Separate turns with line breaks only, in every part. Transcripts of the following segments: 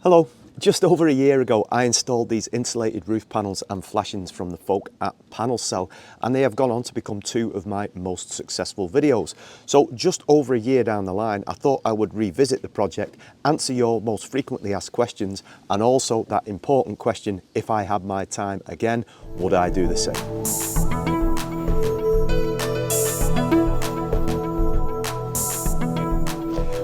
Hello. Just over a year ago, I installed these insulated roof panels and flashings from the folk at PanelCell, and they have gone on to become two of my most successful videos. So just over a year down the line, I thought I would revisit the project, answer your most frequently asked questions, and also that important question, if I had my time again, would I do the same?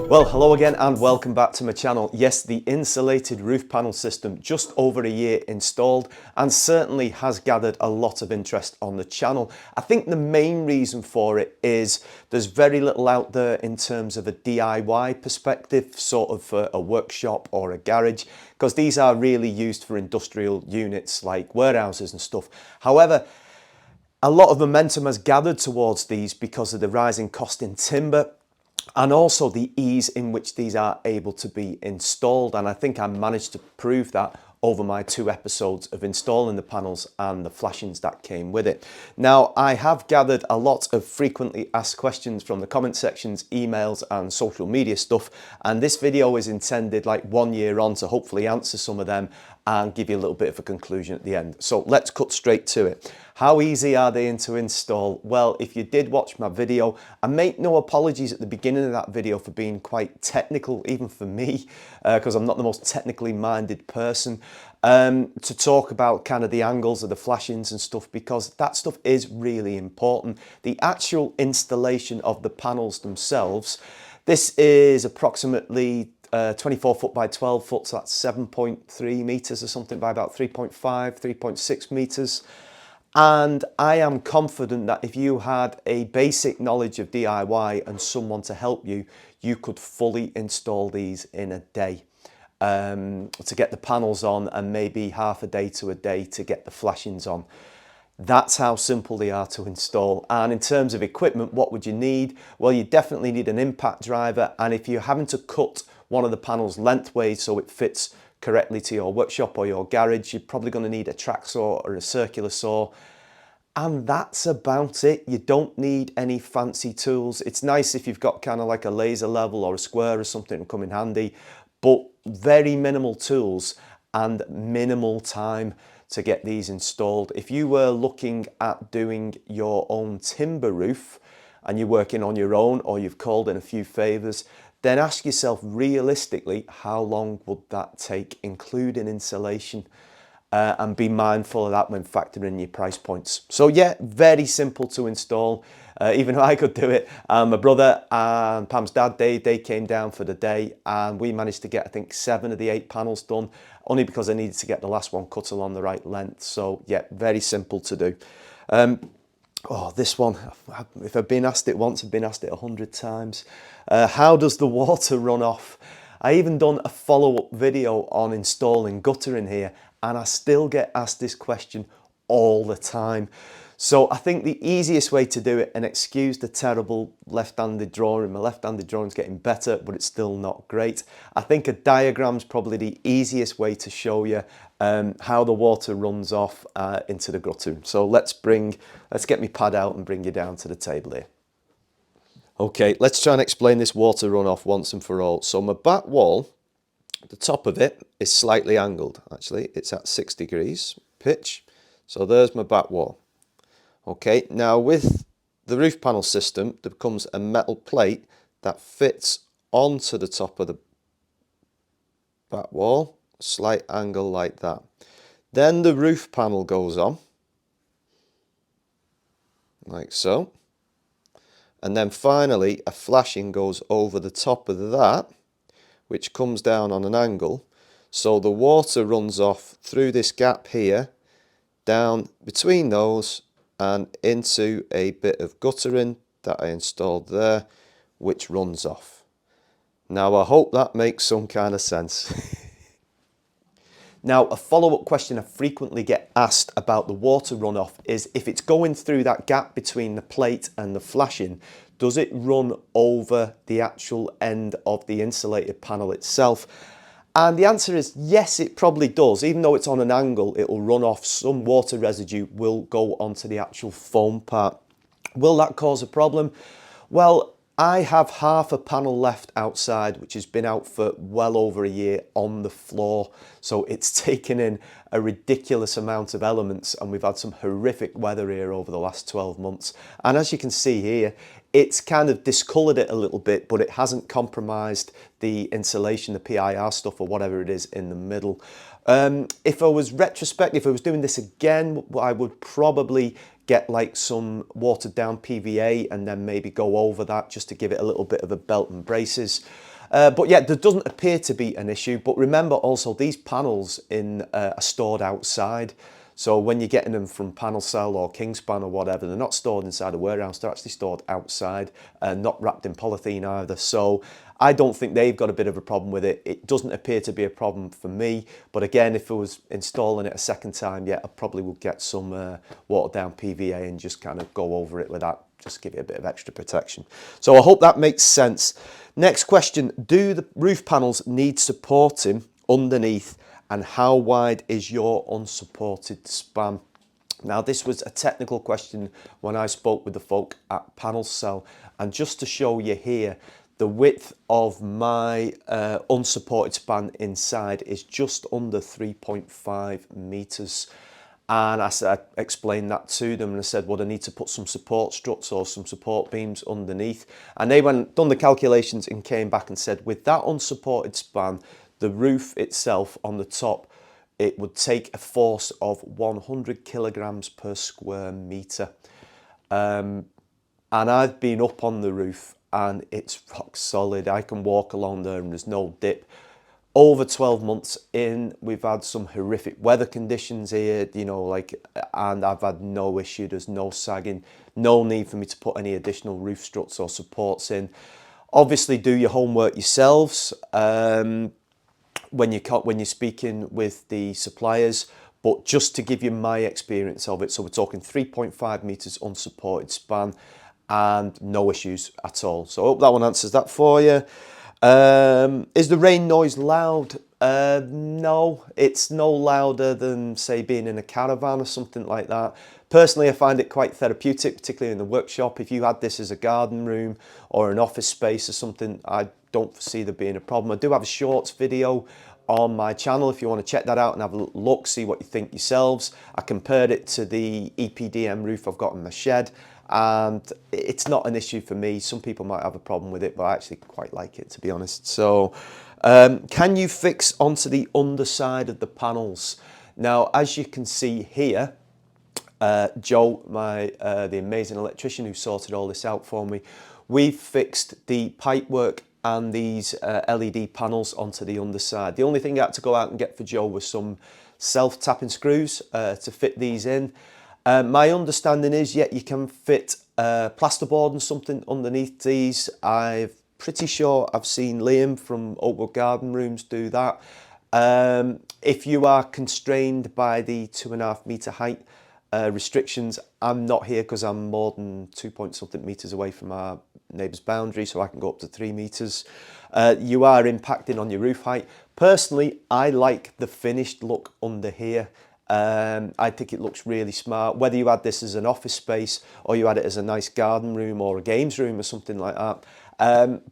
Well, hello again and welcome back to my channel. Yes, the insulated roof panel system, just over a year installed, and certainly has gathered a lot of interest on the channel. I think the main reason for it is there's very little out there in terms of a DIY perspective, sort of for a workshop or a garage, because these are really used for industrial units like warehouses and stuff. However, a lot of momentum has gathered towards these because of the rising cost in timber, and also the ease in which these are able to be installed. And I think I managed to prove that over my 2 episodes of installing the panels and the flashings that came with it. Now, I have gathered a lot of frequently asked questions from the comment sections, emails and social media stuff, and this video is intended like 1 year on to hopefully answer some of them and give you a little bit of a conclusion at the end. So let's cut straight to it. How easy are they to install? Well, if you did watch my video, I make no apologies at the beginning of that video for being quite technical, even for me, because I'm not the most technically minded person, to talk about kind of the angles of the flashings and stuff, because that stuff is really important. The actual installation of the panels themselves, this is approximately 24 foot by 12 foot, so that's 7.3 meters or something by about 3.5, 3.6 meters. And I am confident that if you had a basic knowledge of DIY and someone to help you, you could fully install these in a day to get the panels on, and maybe half a day to a day to get the flashings on. That's how simple they are to install. And in terms of equipment, what would you need? Well, you definitely need an impact driver, and if you're having to cut one of the panels lengthways so it fits correctly to your workshop or your garage, you're probably going to need a track saw or a circular saw. And that's about it. You don't need any fancy tools. It's nice if you've got kind of like a laser level or a square or something to come in handy, but very minimal tools and minimal time to get these installed. If you were looking at doing your own timber roof and you're working on your own, or you've called in a few favors, then ask yourself realistically, how long would that take, including insulation? And be mindful of that when factoring in your price points. So yeah, very simple to install. Even though I could do it, my brother and Pam's dad, they came down for the day, and we managed to get, I think, 7 of the 8 panels done, only because I needed to get the last one cut along the right length. So yeah, very simple to do. Oh, this one, if I've been asked it once, I've been asked it 100 times. How does the water run off? I even done a follow-up video on installing guttering here, and I still get asked this question all the time. So I think the easiest way to do it, and excuse the terrible left-handed drawing, my left-handed drawing's getting better, but it's still not great. I think a diagram's probably the easiest way to show you how the water runs off into the gutter. So let's get my pad out and bring you down to the table here. Okay, let's try and explain this water runoff once and for all. So my back wall, the top of it is slightly angled. Actually, it's at 6 degrees pitch. So there's my back wall. Okay, now with the roof panel system, there comes a metal plate that fits onto the top of the back wall, slight angle like that. Then the roof panel goes on, like so. And then finally, a flashing goes over the top of that, which comes down on an angle. So the water runs off through this gap here, down between those, and into a bit of guttering that I installed there, which runs off. Now, I hope that makes some kind of sense. Now, a follow-up question I frequently get asked about the water runoff is, if it's going through that gap between the plate and the flashing, does it run over the actual end of the insulated panel itself? And the answer is yes, it probably does. Even though it's on an angle, it will run off. Some water residue will go onto the actual foam part. Will that cause a problem? Well, I have half a panel left outside, which has been out for well over a year on the floor. So it's taken in a ridiculous amount of elements, and we've had some horrific weather here over the last 12 months. And as you can see here, it's kind of discoloured it a little bit, but it hasn't compromised the insulation, the PIR stuff or whatever it is in the middle. If I was retrospective, if I was doing this again, I would probably get like some watered down PVA and then maybe go over that just to give it a little bit of a belt and braces. But yeah, there doesn't appear to be an issue. But remember also, these panels are stored outside. So when you're getting them from Panel Cell or Kingspan or whatever, they're not stored inside a warehouse, they're actually stored outside, not wrapped in polythene either. So I don't think they've got a bit of a problem with it. It doesn't appear to be a problem for me. But again, if I was installing it a second time, yeah, I probably would get some watered down PVA and just kind of go over it with that, just give it a bit of extra protection. So I hope that makes sense. Next question, do the roof panels need supporting underneath, and how wide is your unsupported span? Now, this was a technical question when I spoke with the folk at Panel Cell, and just to show you here, the width of my unsupported span inside is just under 3.5 meters. And I explained that to them, and I said, well, I need to put some support struts or some support beams underneath. And they done the calculations and came back and said, with that unsupported span, the roof itself on the top, it would take a force of 100 kilograms per square meter. And I've been up on the roof and it's rock solid. I can walk along there and there's no dip. Over 12 months in, we've had some horrific weather conditions here, you know, and I've had no issue. There's no sagging, no need for me to put any additional roof struts or supports in. Obviously, do your homework yourselves when you're speaking with the suppliers, but just to give you my experience of it, so we're talking 3.5 meters unsupported span and no issues at all. So I hope that one answers that for you. Is the rain noise loud? No, it's no louder than, say, being in a caravan or something like that. Personally, I find it quite therapeutic, particularly in the workshop. If you had this as a garden room or an office space or something, I don't foresee there being a problem. I do have a shorts video on my channel if you want to check that out and have a look, see what you think yourselves. I compared it to the EPDM roof I've got in my shed, and it's not an issue for me. Some people might have a problem with it, but I actually quite like it, to be honest. So can you fix onto the underside of the panels? Now, as you can see here, Joe, the amazing electrician who sorted all this out for me, we've fixed the pipework and these LED panels onto the underside. The only thing I had to go out and get for Joe was some self-tapping screws to fit these in. My understanding is, yeah, you can fit plasterboard and something underneath these. I'm pretty sure I've seen Liam from Oakwood Garden Rooms do that. If you are constrained by the 2.5 meter height restrictions, I'm not here because I'm more than 2 meters away from our neighbour's boundary, so I can go up to 3 meters. You are impacting on your roof height. Personally, I like the finished look under here. I think it looks really smart. Whether you had this as an office space or you had it as a nice garden room or a games room or something like that,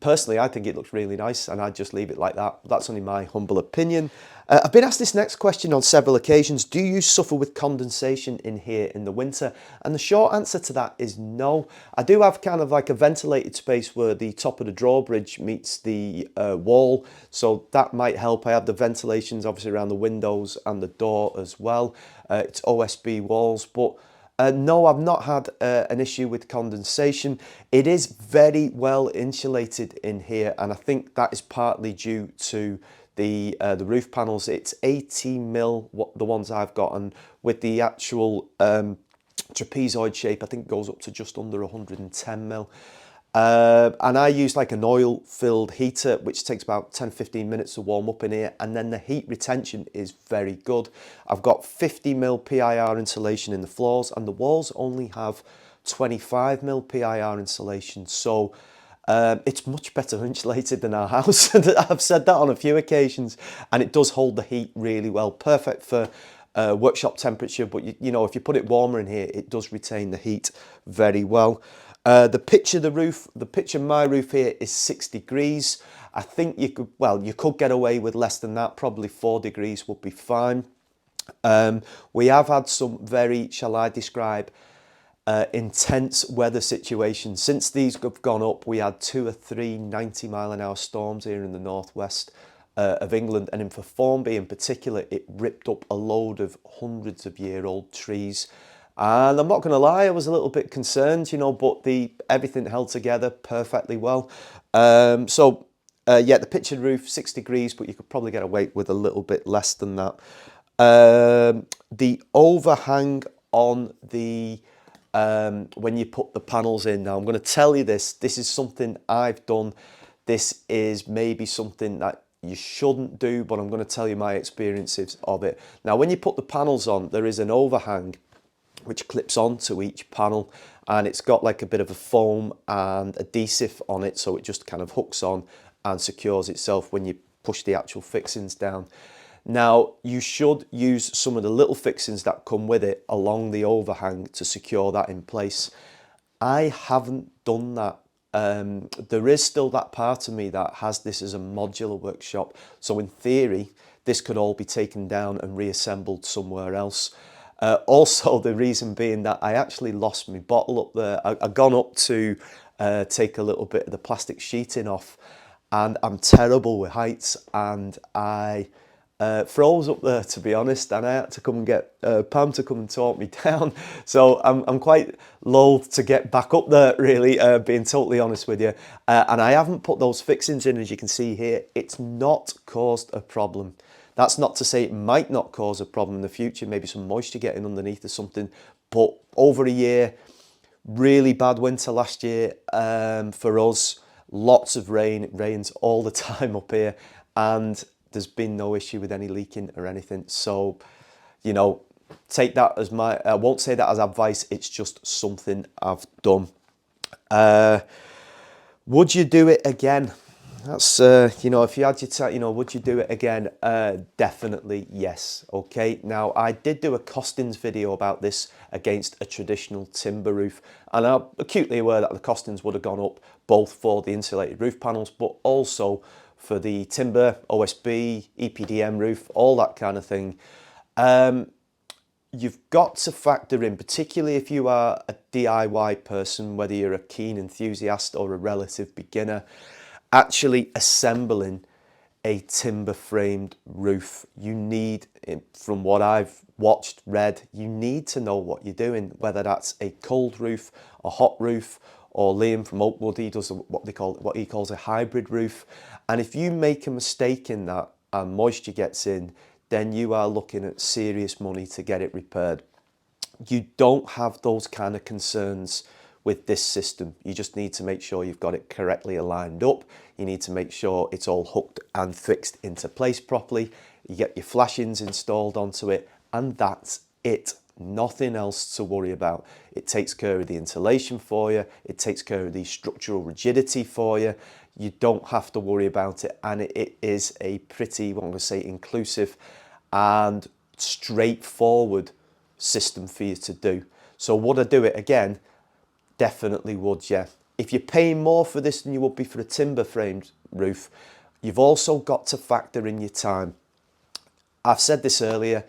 personally, I think it looks really nice, and I'd just leave it like that. That's only my humble opinion. I've been asked this next question on several occasions. Do you suffer with condensation in here in the winter? And the short answer to that is no. I do have kind of like a ventilated space where the top of the drawbridge meets the wall, so that might help. I have the ventilations obviously around the windows and the door as well. It's OSB walls, but no, I've not had an issue with condensation. It is very well insulated in here, and I think that is partly due to the roof panels. It's 80 mil, the ones I've got, and with the actual trapezoid shape, I think it goes up to just under 110 mil. And I use like an oil-filled heater, which takes about 10-15 minutes to warm up in here, and then the heat retention is very good. I've got 50 mil PIR insulation in the floors, and the walls only have 25 mil PIR insulation, so it's much better insulated than our house. I've said that on a few occasions, and it does hold the heat really well. Perfect for workshop temperature, but you know, if you put it warmer in here, it does retain the heat very well. The pitch of the roof, the pitch of my roof here is 6 degrees. I think you could, well, you could get away with less than that. Probably 4 degrees would be fine. We have had some very, shall I describe, intense weather situations. Since these have gone up, we had 2 or 3 90-mile-an-hour storms here in the northwest of England, and in for Formby in particular, it ripped up a load of hundreds of year old trees. And I'm not going to lie, I was a little bit concerned, you know, but everything held together perfectly well. Yeah, the pitch of the roof, 6 degrees, but you could probably get away with a little bit less than that. The overhang on the when you put the panels in. Now I'm going to tell you this is something I've done. This is maybe something that you shouldn't do, but I'm going to tell you my experiences of it. Now when you put the panels on, there is an overhang which clips onto each panel, and it's got like a bit of a foam and adhesive on it, so it just kind of hooks on and secures itself when you push the actual fixings down. Now you should use some of the little fixings that come with it along the overhang to secure that in place. I haven't done that. There is still that part of me that has this as a modular workshop, so in theory this could all be taken down and reassembled somewhere else. Also, the reason being that I actually lost my bottle up there. I've gone up to take a little bit of the plastic sheeting off, and I'm terrible with heights, and I froze up there, to be honest, and I had to come and get Pam to come and talk me down. So I'm quite loath to get back up there, really, being totally honest with you. And I haven't put those fixings in, as you can see here. It's not caused a problem. That's not to say it might not cause a problem in the future, maybe some moisture getting underneath or something, but over a year, really bad winter last year for us, lots of rain, it rains all the time up here, and there's been no issue with any leaking or anything. So, you know, take that as I won't say that as advice, it's just something I've done. Would you do it again? That's, you know, if you had your time, you know, would you do it again? Definitely yes. Okay. Now, I did do a costings video about this against a traditional timber roof, and I'm acutely aware that the costings would have gone up both for the insulated roof panels, but also for the timber, OSB, EPDM roof, all that kind of thing. You've got to factor in, particularly if you are a DIY person, whether you're a keen enthusiast or a relative beginner, actually assembling a timber framed roof. You need, from what I've watched, read, you need to know what you're doing, whether that's a cold roof, a hot roof, or Liam from Oakwood, he does what he calls a hybrid roof. And if you make a mistake in that and moisture gets in, then you are looking at serious money to get it repaired. You don't have those kind of concerns with this system. You just need to make sure you've got it correctly aligned up. You need to make sure it's all hooked and fixed into place properly. You get your flashings installed onto it, and that's it. Nothing else to worry about. It takes care of the insulation for you. It takes care of the structural rigidity for you. You don't have to worry about it, and it is a pretty, what I'm going to say, inclusive and straightforward system for you to do. So would I do it again? Definitely would, yeah. If you're paying more for this than you would be for a timber framed roof, you've also got to factor in your time. I've said this earlier,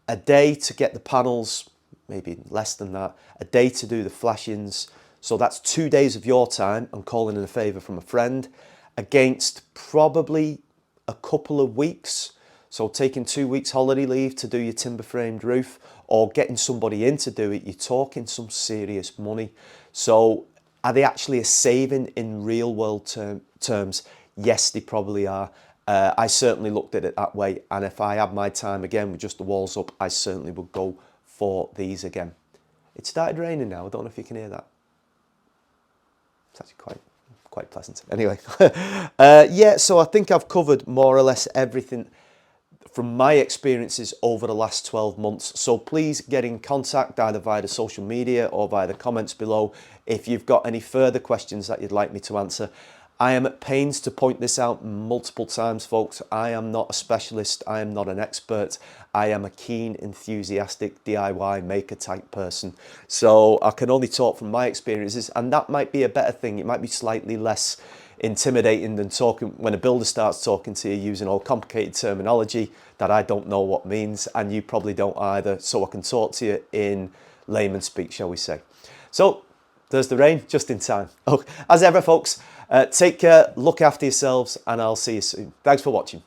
a day to get the panels, maybe less than that, a day to do the flashings. So that's 2 days of your time and calling in a favour from a friend, against probably a couple of weeks. So taking 2 weeks holiday leave to do your timber framed roof, or getting somebody in to do it, you're talking some serious money. So are they actually a saving in real world terms? Yes, they probably are. I certainly looked at it that way, and if I had my time again with just the walls up, I certainly would go for these again. It started raining now, I don't know if you can hear that. It's actually quite pleasant. Anyway, yeah, so I think I've covered more or less everything from my experiences over the last 12 months. So please get in contact either via the social media or via the comments below if you've got any further questions that you'd like me to answer. I am at pains to point this out multiple times, folks. I am not a specialist. I am not an expert. I am a keen, enthusiastic DIY maker type person. So I can only talk from my experiences, and that might be a better thing. It might be slightly less intimidating than talking when a builder starts talking to you using all complicated terminology that I don't know what means, and you probably don't either. So I can talk to you in layman speak, shall we say. So there's the rain, just in time. Oh, as ever, folks, take care, look after yourselves, and I'll see you soon. Thanks for watching.